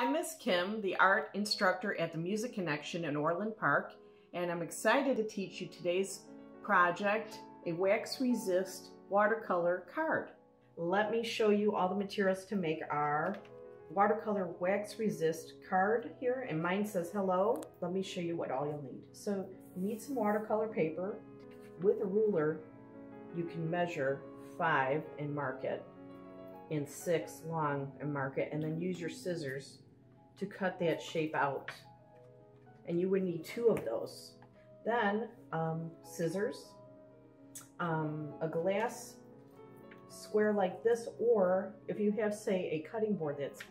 I'm Miss Kim, the art instructor at the Music Connection in Orland Park, and I'm excited to teach you today's project, a wax resist watercolor card. Let me show you all the materials to make our watercolor wax resist card here, and mine says hello. Let me show you what all you'll need. So you need some watercolor paper. With a ruler, you can measure 5 and mark it, and 6 long and mark it, and then use your scissors to cut that shape out. And you would need 2 of those. Then scissors, a glass square like this, or if you have, say, a cutting board that's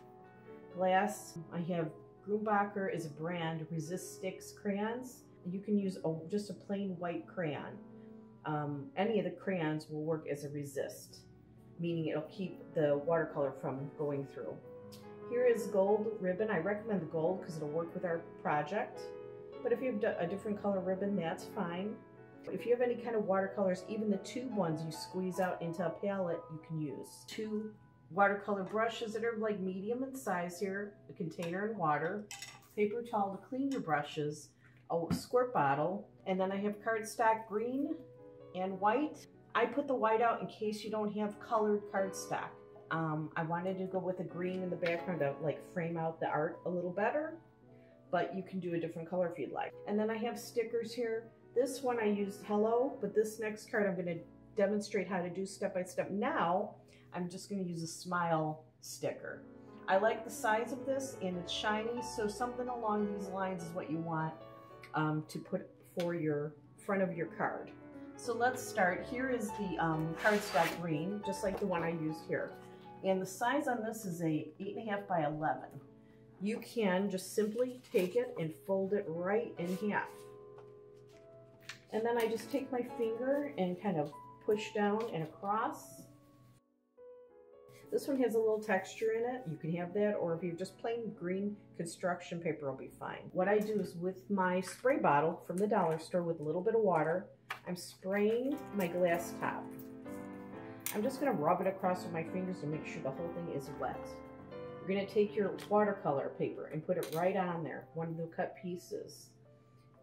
glass, I have Grumbacher is a brand, Resist Sticks crayons. You can use just a plain white crayon. Any of the crayons will work as a resist, meaning it'll keep the watercolor from going through. Here is gold ribbon. I recommend the gold because it'll work with our project. But if you have a different color ribbon, that's fine. If you have any kind of watercolors, even the tube ones you squeeze out into a palette, you can use. 2 watercolor brushes that are like medium in size here, a container and water, paper towel to clean your brushes, a squirt bottle, and then I have cardstock green and white. I put the white out in case you don't have colored cardstock. I wanted to go with a green in the background to like frame out the art a little better, but you can do a different color if you'd like. And then I have stickers here. This one I used hello, but this next card I'm going to demonstrate how to do step by step. Now I'm just going to use a smile sticker. I like the size of this, and it's shiny, so something along these lines is what you want to put for your front of your card. So let's start. Here is the cardstock green, just like the one I used here. And the size on this is a 8.5 by 11. You can just simply take it and fold it right in half. And then I just take my finger and kind of push down and across. This one has a little texture in it. You can have that, or if you're just plain green construction paper, will be fine. What I do is with my spray bottle from the dollar store with a little bit of water, I'm spraying my glass top. I'm just going to rub it across with my fingers to make sure the whole thing is wet. You're going to take your watercolor paper and put it right on there, one of the cut pieces.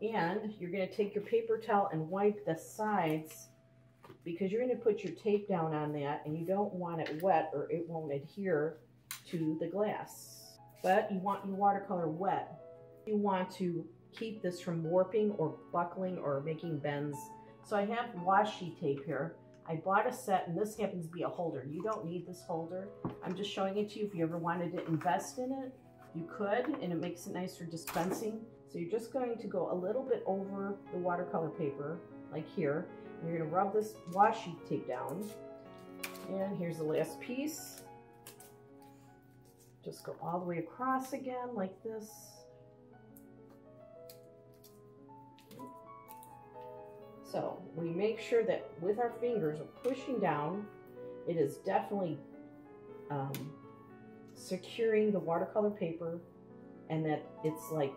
And you're going to take your paper towel and wipe the sides, because you're going to put your tape down on that, and you don't want it wet or it won't adhere to the glass. But you want your watercolor wet. You want to keep this from warping or buckling or making bends. So I have washi tape here. I bought a set, and this happens to be a holder. You don't need this holder. I'm just showing it to you. If you ever wanted to invest in it, you could, and it makes it nice for dispensing. So you're just going to go a little bit over the watercolor paper, like here. And you're going to rub this washi tape down. And here's the last piece. Just go all the way across again, like this. So we make sure that with our fingers, we're pushing down. It is definitely securing the watercolor paper, and that it's like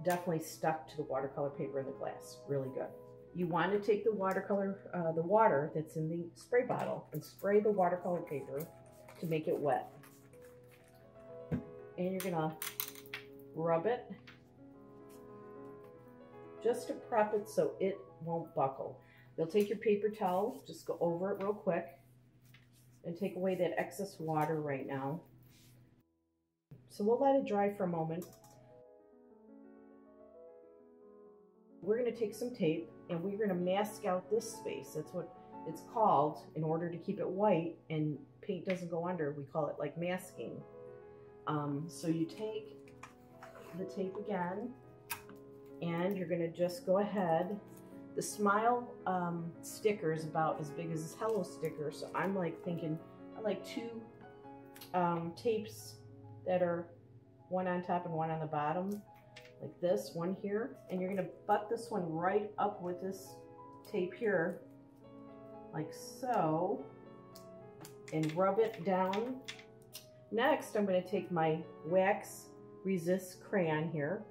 definitely stuck to the watercolor paper in the glass. Really good. You want to take the watercolor, the water that's in the spray bottle, and spray the watercolor paper to make it wet. And you're gonna rub it just to prep it so it won't buckle. You'll take your paper towel, just go over it real quick, and take away that excess water right now. So we'll let it dry for a moment. We're going to take some tape, and we're going to mask out this space. That's what it's called, in order to keep it white and paint doesn't go under. We call it like masking. So you take the tape again, and you're going to just go ahead. The smile sticker is about as big as this hello sticker, so I'm like thinking I like 2 tapes that are one on top and one on the bottom, like this one here, and you're going to butt this one right up with this tape here, like so, and rub it down. Next, I'm going to take my wax resist crayon here.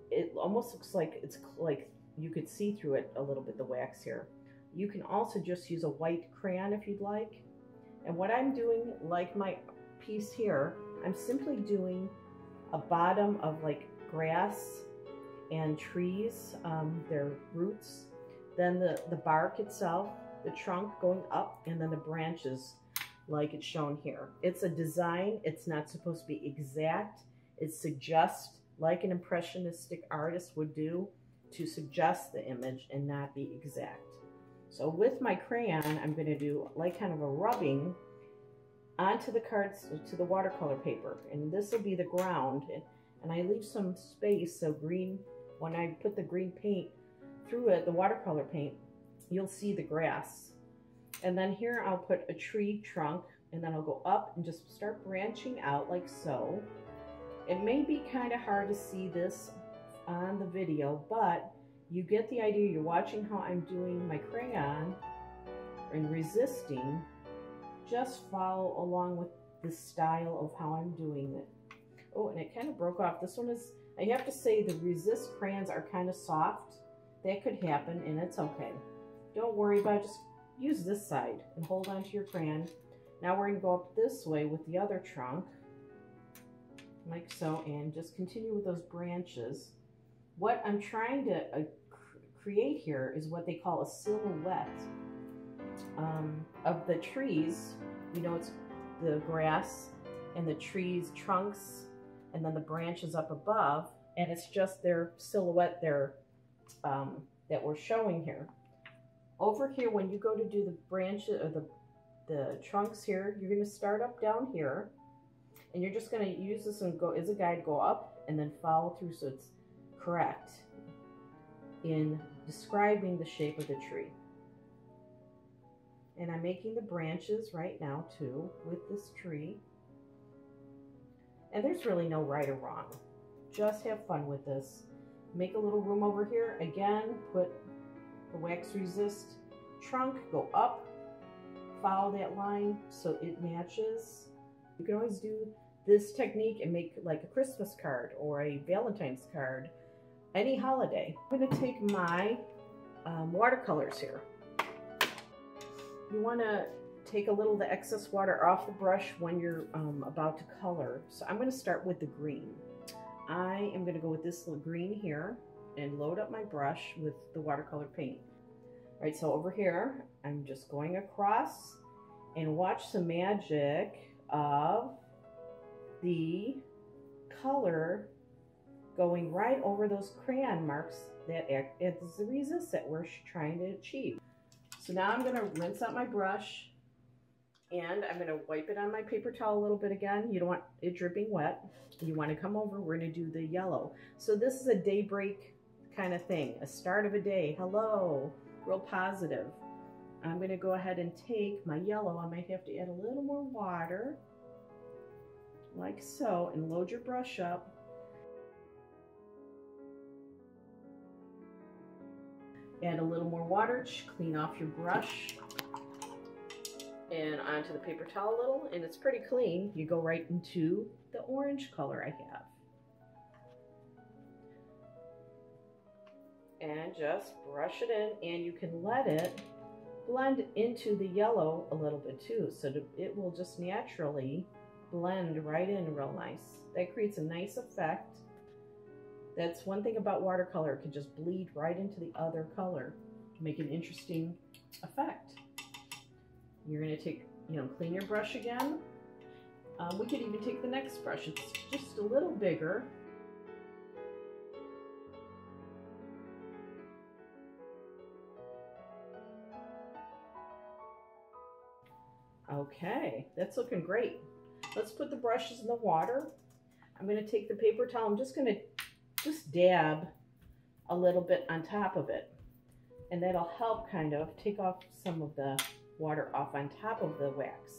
It almost looks like it's like you could see through it a little bit, the wax here. You can also just use a white crayon if you'd like. And what I'm doing, like my piece here, I'm simply doing a bottom of like grass and trees, their roots, then the bark itself, the trunk going up, and then the branches like it's shown here. It's a design. It's not supposed to be exact. It suggests, like an impressionistic artist would do, to suggest the image and not be exact. So with my crayon, I'm going to do like kind of a rubbing onto the cards, to the watercolor paper, and this will be the ground, and I leave some space so green, when I put the green paint through it, the watercolor paint, you'll see the grass. And then here I'll put a tree trunk, and then I'll go up and just start branching out like so. It may be kind of hard to see this on the video, but you get the idea. You're watching how I'm doing my crayon and resisting. Just follow along with the style of how I'm doing it. Oh, and it kind of broke off. This one is, I have to say, the resist crayons are kind of soft. That could happen, and it's okay. Don't worry about it. Just use this side and hold on to your crayon. Now we're going to go up this way with the other trunk, like so, and just continue with those branches. What I'm trying to create here is what they call a silhouette of the trees. You know, it's the grass and the trees trunks, and then the branches up above, and it's just their silhouette there that we're showing here. Over here, when you go to do the branches or the trunks here, you're going to start up down here, and you're just going to use this and go as a guide, go up and then follow through so it's correct in describing the shape of the tree. And I'm making the branches right now too with this tree. And there's really no right or wrong. Just have fun with this. Make a little room over here. Again, put the wax resist trunk, go up, follow that line so it matches. You can always do this technique and make like a Christmas card or a Valentine's card, any holiday. I'm going to take my watercolors here. You want to take a little of the excess water off the brush when you're about to color. So I'm going to start with the green. I am going to go with this little green here and load up my brush with the watercolor paint. All right, so over here, I'm just going across, and watch the magic of the color going right over those crayon marks that act as the resist that we're trying to achieve. So now I'm going to rinse out my brush, and I'm going to wipe it on my paper towel a little bit again. You don't want it dripping wet. You want to come over, we're going to do the yellow. So this is a daybreak kind of thing, a start of a day. Hello, real positive. I'm going to go ahead and take my yellow. I might have to add a little more water, like so, and load your brush up. Add a little more water, clean off your brush, and onto the paper towel a little, and it's pretty clean. You go right into the orange color I have. And just brush it in, and you can let it blend into the yellow a little bit too, so it will just naturally blend right in real nice. That creates a nice effect. That's one thing about watercolor, it can just bleed right into the other color to make an interesting effect. You're going to take, clean your brush again. We could even take the next brush. It's just a little bigger. Okay, that's looking great. Let's put the brushes in the water. I'm going to take the paper towel. I'm just going to dab a little bit on top of it, and that'll help kind of take off some of the water off on top of the wax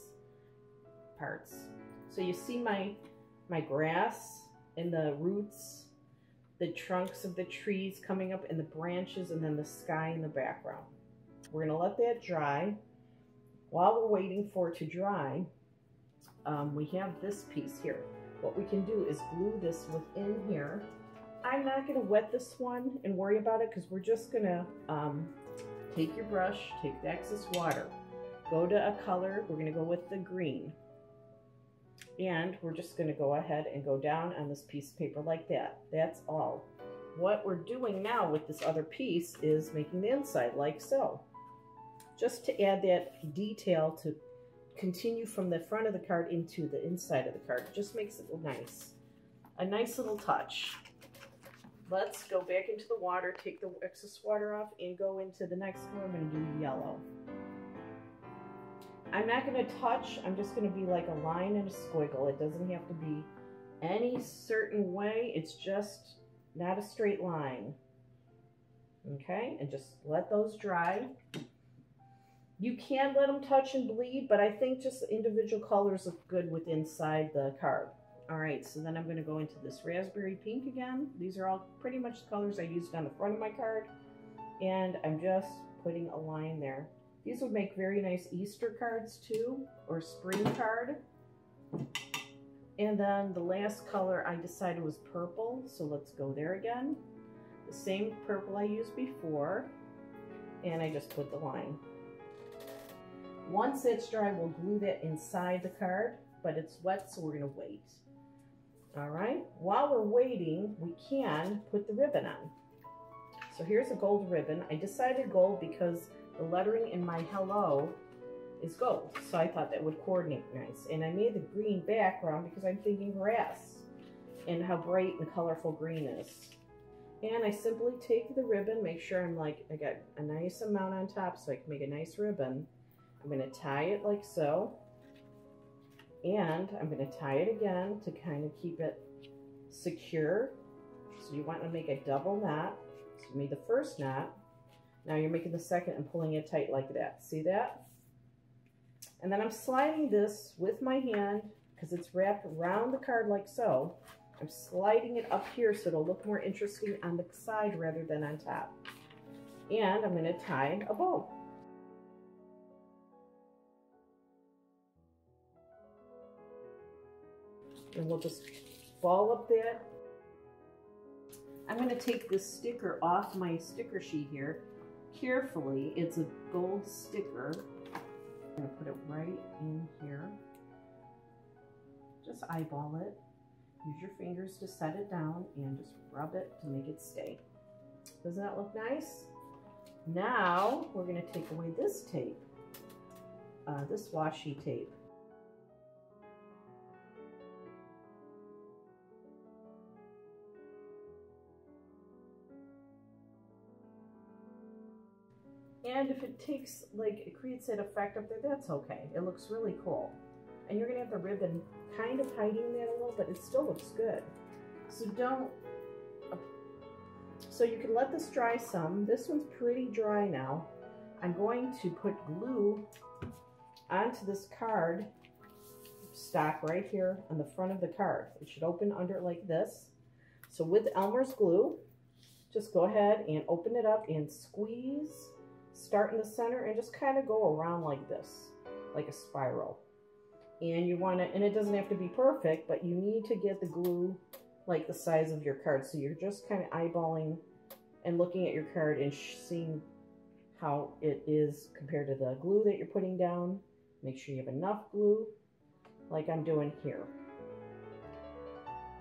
parts. So you see my grass and the roots, the trunks of the trees coming up, and the branches, and then the sky in the background. We're going to let that dry. While we're waiting for it to dry, we have this piece here. What we can do is glue this within here. I'm not going to wet this one and worry about it, because we're just going to take your brush, take the excess water, go to a color. We're going to go with the green. And we're just going to go ahead and go down on this piece of paper like that. That's all. What we're doing now with this other piece is making the inside like so. Just to add that detail to continue from the front of the card into the inside of the card. It just makes it look nice. A nice little touch. Let's go back into the water, take the excess water off, and go into the next one. I'm going to do yellow. I'm not going to touch, I'm just going to be like a line and a squiggle. It doesn't have to be any certain way. It's just not a straight line. Okay, and just let those dry. You can let them touch and bleed, but I think just individual colors look good with inside the card. All right, so then I'm going to go into this raspberry pink again. These are all pretty much the colors I used on the front of my card. And I'm just putting a line there. These would make very nice Easter cards too, or spring card. And then the last color I decided was purple, so let's go there again. The same purple I used before, and I just put the line. Once it's dry, we'll glue that inside the card, but it's wet, so we're going to wait. All right, while we're waiting, we can put the ribbon on. So here's a gold ribbon. I decided gold because the lettering in my hello is gold, so I thought that would coordinate nice. And I made the green background because I'm thinking grass and how bright and colorful green is. And I simply take the ribbon, make sure I got a nice amount on top so I can make a nice ribbon. I'm going to tie it like so. And I'm going to tie it again to kind of keep it secure. So you want to make a double knot. So you made the first knot. Now you're making the second and pulling it tight like that. See that? And then I'm sliding this with my hand because it's wrapped around the card like so. I'm sliding it up here so it'll look more interesting on the side rather than on top. And I'm going to tie a bow. And we'll just ball up that. I'm going to take this sticker off my sticker sheet here carefully. It's a gold sticker. I'm going to put it right in here. Just eyeball it. Use your fingers to set it down and just rub it to make it stay. Doesn't that look nice? Now we're going to take away this tape, this washi tape. And if it takes, it creates that effect up there, that's okay. It looks really cool. And you're going to have the ribbon kind of hiding that a little, but it still looks good. So you can let this dry some. This one's pretty dry now. I'm going to put glue onto this card stock right here on the front of the card. It should open under it like this. So with Elmer's glue, just go ahead and open it up and squeeze. Start in the center and just kind of go around like this, like a spiral. And you want to, and it doesn't have to be perfect, but you need to get the glue like the size of your card. So you're just kind of eyeballing and looking at your card and seeing how it is compared to the glue that you're putting down. Make sure you have enough glue, like I'm doing here.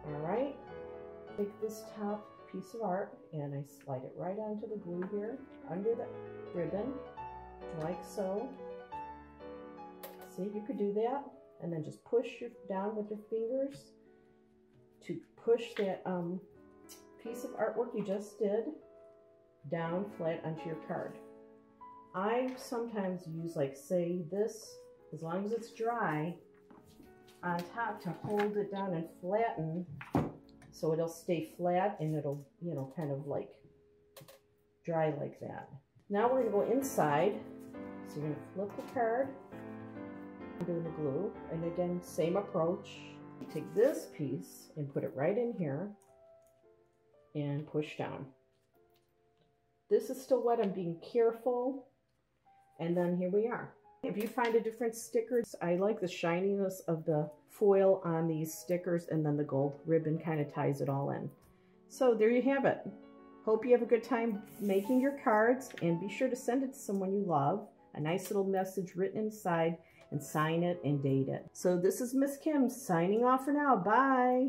All right, take this top piece of art and I slide it right onto the glue here, under the ribbon, like so. See, you could do that, and then just push down with your fingers to push that piece of artwork you just did down flat onto your card. I sometimes use, say this, as long as it's dry, on top to hold it down and flatten so it'll stay flat and it'll, kind of dry like that. Now we're going to go inside. So you're going to flip the card, do the glue, and again, same approach. You take this piece and put it right in here and push down. This is still wet, I'm being careful, and then here we are. If you find a different sticker, I like the shininess of the foil on these stickers, and then the gold ribbon kind of ties it all in. So there you have it. Hope you have a good time making your cards, and be sure to send it to someone you love. A nice little message written inside, and sign it and date it. So this is Miss Kim signing off for now. Bye.